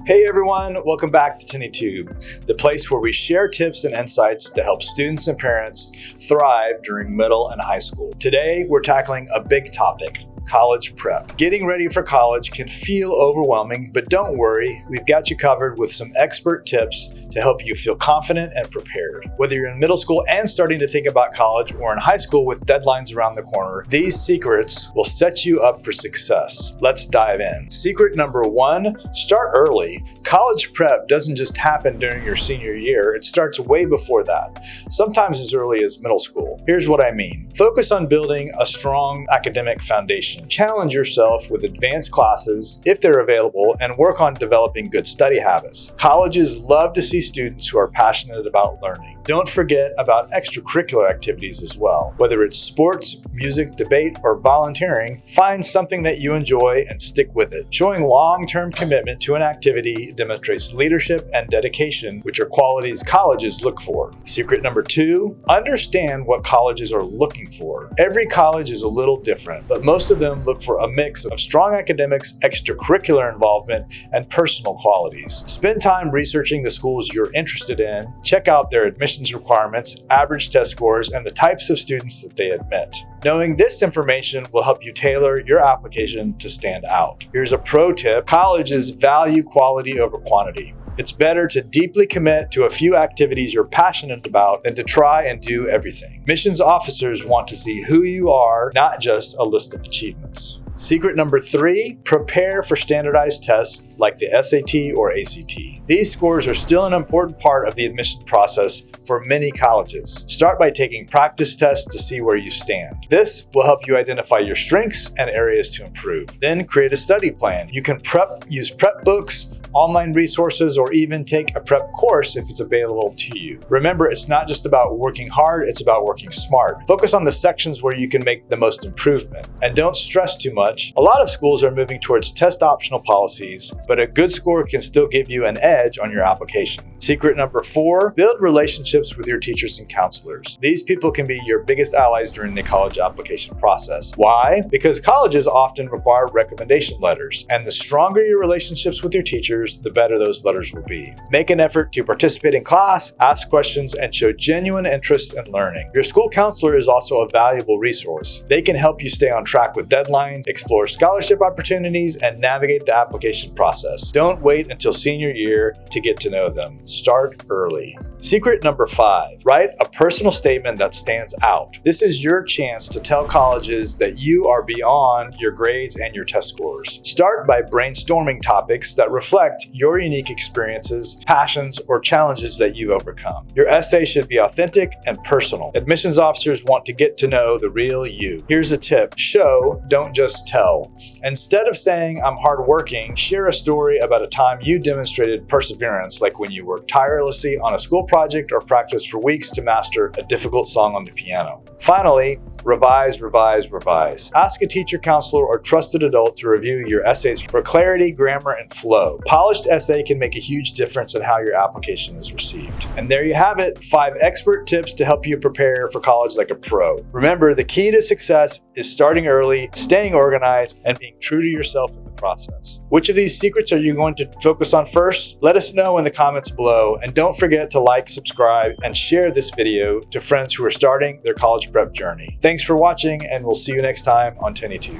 Hey everyone, welcome back to Tenney School, the place where we share tips and insights to help students and parents thrive during middle and high school. Today, we're tackling a big topic: college prep. Getting ready for college can feel overwhelming, but don't worry, we've got you covered with some expert tips to help you feel confident and prepared. Whether you're in middle school and starting to think about college, or in high school with deadlines around the corner, these secrets will set you up for success. Let's dive in. Secret number 1, start early. College prep doesn't just happen during your senior year, it starts way before that, sometimes as early as middle school. Here's what I mean. Focus on building a strong academic foundation. Challenge yourself with advanced classes if they're available, and work on developing good study habits. Colleges love to see students who are passionate about learning. Don't forget about extracurricular activities as well. Whether it's sports, music, debate, or volunteering, find something that you enjoy and stick with it. Showing long-term commitment to an activity demonstrates leadership and dedication, which are qualities colleges look for. Secret number 2, understand what colleges are looking for. Every college is a little different, but most of them look for a mix of strong academics, extracurricular involvement, and personal qualities. Spend time researching the schools you're interested in. Check out their admissions requirements, average test scores, and the types of students that they admit. Knowing this information will help you tailor your application to stand out. Here's a pro tip: colleges value quality over quantity. It's better to deeply commit to a few activities you're passionate about than to try and do everything. Admissions officers want to see who you are, not just a list of achievements. Secret number 3, prepare for standardized tests like the SAT or ACT. These scores are still an important part of the admission process for many colleges. Start by taking practice tests to see where you stand. This will help you identify your strengths and areas to improve. Then create a study plan. You can use prep books, online resources, or even take a prep course if it's available to you. Remember, it's not just about working hard, it's about working smart. Focus on the sections where you can make the most improvement. And don't stress too much. A lot of schools are moving towards test optional policies, but a good score can still give you an edge on your application. Secret number 4, build relationships with your teachers and counselors. These people can be your biggest allies during the college application process. Why? Because colleges often require recommendation letters, and the stronger your relationships with your teachers, the better those letters will be. Make an effort to participate in class, ask questions, and show genuine interest in learning. Your school counselor is also a valuable resource. They can help you stay on track with deadlines, explore scholarship opportunities, and navigate the application process. Don't wait until senior year to get to know them. Start early. Secret number 5, write a personal statement that stands out. This is your chance to tell colleges that you are beyond your grades and your test scores. Start by brainstorming topics that reflect your unique experiences, passions, or challenges that you've overcome. Your essay should be authentic and personal. Admissions officers want to get to know the real you. Here's a tip: show, don't just tell. Instead of saying I'm hardworking, share a story about a time you demonstrated perseverance, like when you worked tirelessly on a school project or practiced for weeks to master a difficult song on the piano. Finally, revise, revise, revise. Ask a teacher, counselor, or trusted adult to review your essays for clarity, grammar, and flow. Polished essay can make a huge difference in how your application is received. And there you have it, 5 expert tips to help you prepare for college like a pro. Remember, the key to success is starting early, staying organized, and being true to yourself in the process. Which of these secrets are you going to focus on first? Let us know in the comments below, and don't forget to like, subscribe, and share this video to friends who are starting their college prep journey. Thanks for watching, and we'll see you next time on Tenney School.